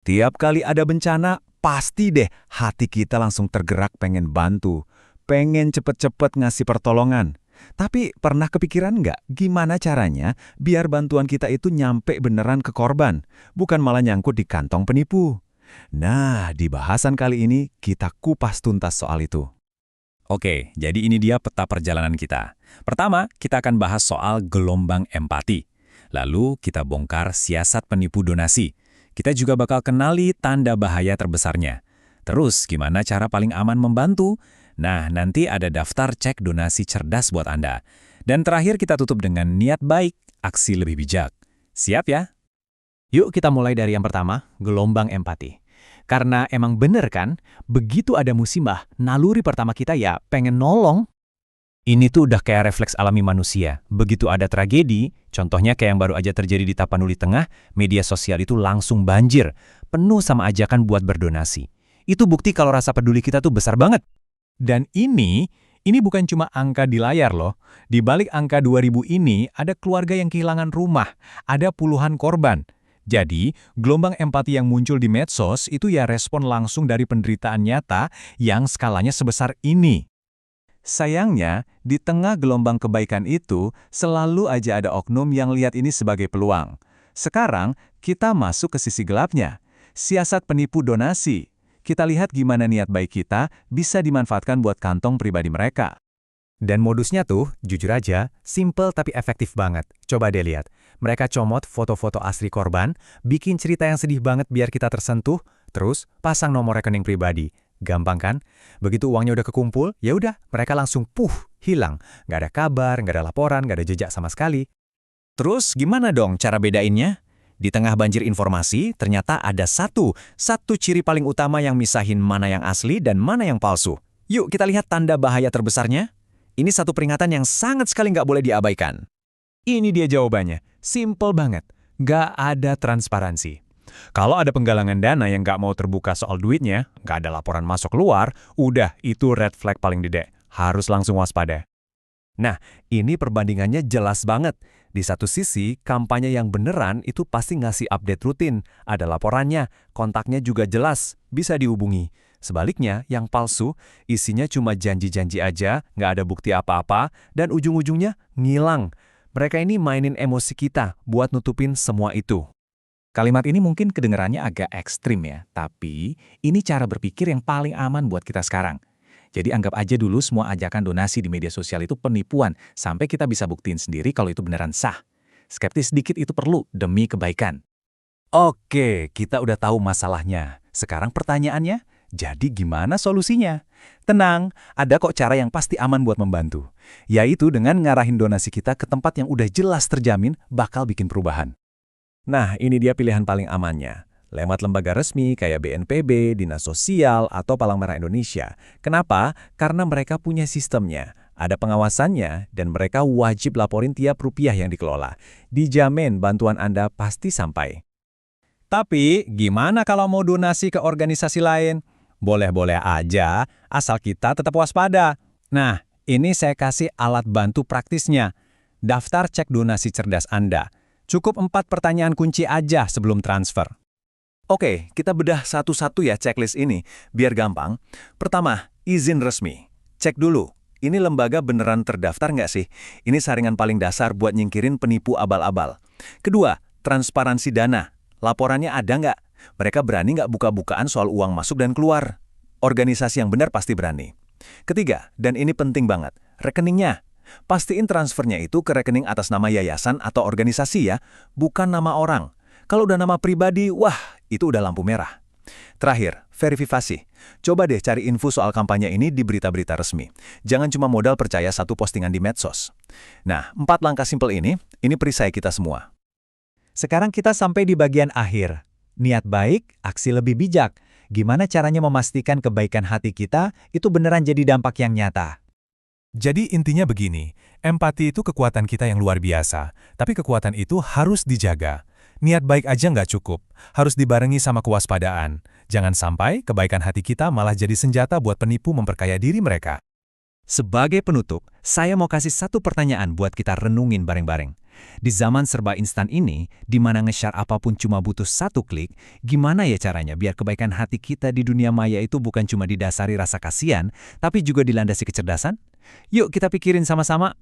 Tiap kali ada bencana, pasti deh hati kita langsung tergerak pengen bantu, pengen cepet-cepet ngasih pertolongan. Tapi pernah kepikiran nggak gimana caranya biar bantuan kita itu nyampe beneran ke korban, bukan malah nyangkut di kantong penipu? Nah, di bahasan kali ini kita kupas tuntas soal itu. Oke, jadi ini dia peta perjalanan kita. Pertama, kita akan bahas soal gelombang empati. Lalu, kita bongkar siasat penipu donasi. Kita juga bakal kenali tanda bahaya terbesarnya. Terus, gimana cara paling aman membantu? Nah, nanti ada daftar cek donasi cerdas buat Anda. Dan terakhir kita tutup dengan niat baik, aksi lebih bijak. Siap ya? Yuk kita mulai dari yang pertama, gelombang empati. Karena emang bener kan, begitu ada musibah, naluri pertama kita ya pengen nolong. Ini tuh udah kayak refleks alami manusia. Begitu ada tragedi, contohnya kayak yang baru aja terjadi di Tapanuli Tengah, media sosial itu langsung banjir, penuh sama ajakan buat berdonasi. Itu bukti kalau rasa peduli kita tuh besar banget. Dan ini bukan cuma angka di layar loh. Di balik angka 2000 ini ada keluarga yang kehilangan rumah, ada puluhan korban. Jadi, gelombang empati yang muncul di medsos itu ya respon langsung dari penderitaan nyata yang skalanya sebesar ini. Sayangnya, di tengah gelombang kebaikan itu, selalu aja ada oknum yang lihat ini sebagai peluang. Sekarang, kita masuk ke sisi gelapnya. Siasat penipu donasi. Kita lihat gimana niat baik kita bisa dimanfaatkan buat kantong pribadi mereka. Dan modusnya tuh, jujur aja, simple tapi efektif banget. Coba deh lihat. Mereka comot foto-foto asli korban, bikin cerita yang sedih banget biar kita tersentuh, terus pasang nomor rekening pribadi. Gampang kan? Begitu uangnya udah kekumpul, ya udah, mereka langsung hilang. Nggak ada kabar, nggak ada laporan, nggak ada jejak sama sekali. Terus gimana dong cara bedainnya? Di tengah banjir informasi, ternyata ada satu ciri paling utama yang misahin mana yang asli dan mana yang palsu. Yuk kita lihat tanda bahaya terbesarnya. Ini satu peringatan yang sangat sekali nggak boleh diabaikan. Ini dia jawabannya. Simple banget. Nggak ada transparansi. Kalau ada penggalangan dana yang nggak mau terbuka soal duitnya, nggak ada laporan masuk keluar, udah itu red flag paling gede. Harus langsung waspada. Nah, ini perbandingannya jelas banget. Di satu sisi, kampanye yang beneran itu pasti ngasih update rutin. Ada laporannya, kontaknya juga jelas, bisa dihubungi. Sebaliknya, yang palsu, isinya cuma janji-janji aja, nggak ada bukti apa-apa, dan ujung-ujungnya ngilang. Mereka ini mainin emosi kita buat nutupin semua itu. Kalimat ini mungkin kedengarannya agak ekstrim ya, tapi ini cara berpikir yang paling aman buat kita sekarang. Jadi anggap aja dulu semua ajakan donasi di media sosial itu penipuan, sampai kita bisa buktiin sendiri kalau itu beneran sah. Skeptis sedikit itu perlu demi kebaikan. Oke, kita udah tahu masalahnya. Sekarang pertanyaannya, jadi gimana solusinya? Tenang, ada kok cara yang pasti aman buat membantu. Yaitu dengan ngarahin donasi kita ke tempat yang udah jelas terjamin bakal bikin perubahan. Nah, ini dia pilihan paling amannya. Lewat lembaga resmi kayak BNPB, Dinas Sosial, atau Palang Merah Indonesia. Kenapa? Karena mereka punya sistemnya, ada pengawasannya, dan mereka wajib laporin tiap rupiah yang dikelola. Dijamin bantuan Anda pasti sampai. Tapi, gimana kalau mau donasi ke organisasi lain? Boleh-boleh aja, asal kita tetap waspada. Nah, ini saya kasih alat bantu praktisnya. Daftar cek donasi cerdas Anda. Cukup 4 pertanyaan kunci aja sebelum transfer. Oke, kita bedah satu-satu ya checklist ini, biar gampang. Pertama, izin resmi. Cek dulu, ini lembaga beneran terdaftar nggak sih? Ini saringan paling dasar buat nyingkirin penipu abal-abal. Kedua, transparansi dana. Laporannya ada nggak? Mereka berani nggak buka-bukaan soal uang masuk dan keluar? Organisasi yang benar pasti berani. Ketiga, dan ini penting banget, rekeningnya. Pastiin transfernya itu ke rekening atas nama yayasan atau organisasi ya, bukan nama orang. Kalau udah nama pribadi, wah, itu udah lampu merah. Terakhir, verifikasi. Coba deh cari info soal kampanye ini di berita-berita resmi. Jangan cuma modal percaya satu postingan di medsos. Nah, 4 langkah simpel ini perisai kita semua. Sekarang kita sampai di bagian akhir. Niat baik, aksi lebih bijak. Gimana caranya memastikan kebaikan hati kita itu beneran jadi dampak yang nyata? Jadi intinya begini, empati itu kekuatan kita yang luar biasa, tapi kekuatan itu harus dijaga. Niat baik aja nggak cukup, harus dibarengi sama kewaspadaan. Jangan sampai kebaikan hati kita malah jadi senjata buat penipu memperkaya diri mereka. Sebagai penutup, saya mau kasih satu pertanyaan buat kita renungin bareng-bareng. Di zaman serba instan ini, di mana nge-share apapun cuma butuh satu klik, gimana ya caranya biar kebaikan hati kita di dunia maya itu bukan cuma didasari rasa kasihan, tapi juga dilandasi kecerdasan? Yuk kita pikirin sama-sama.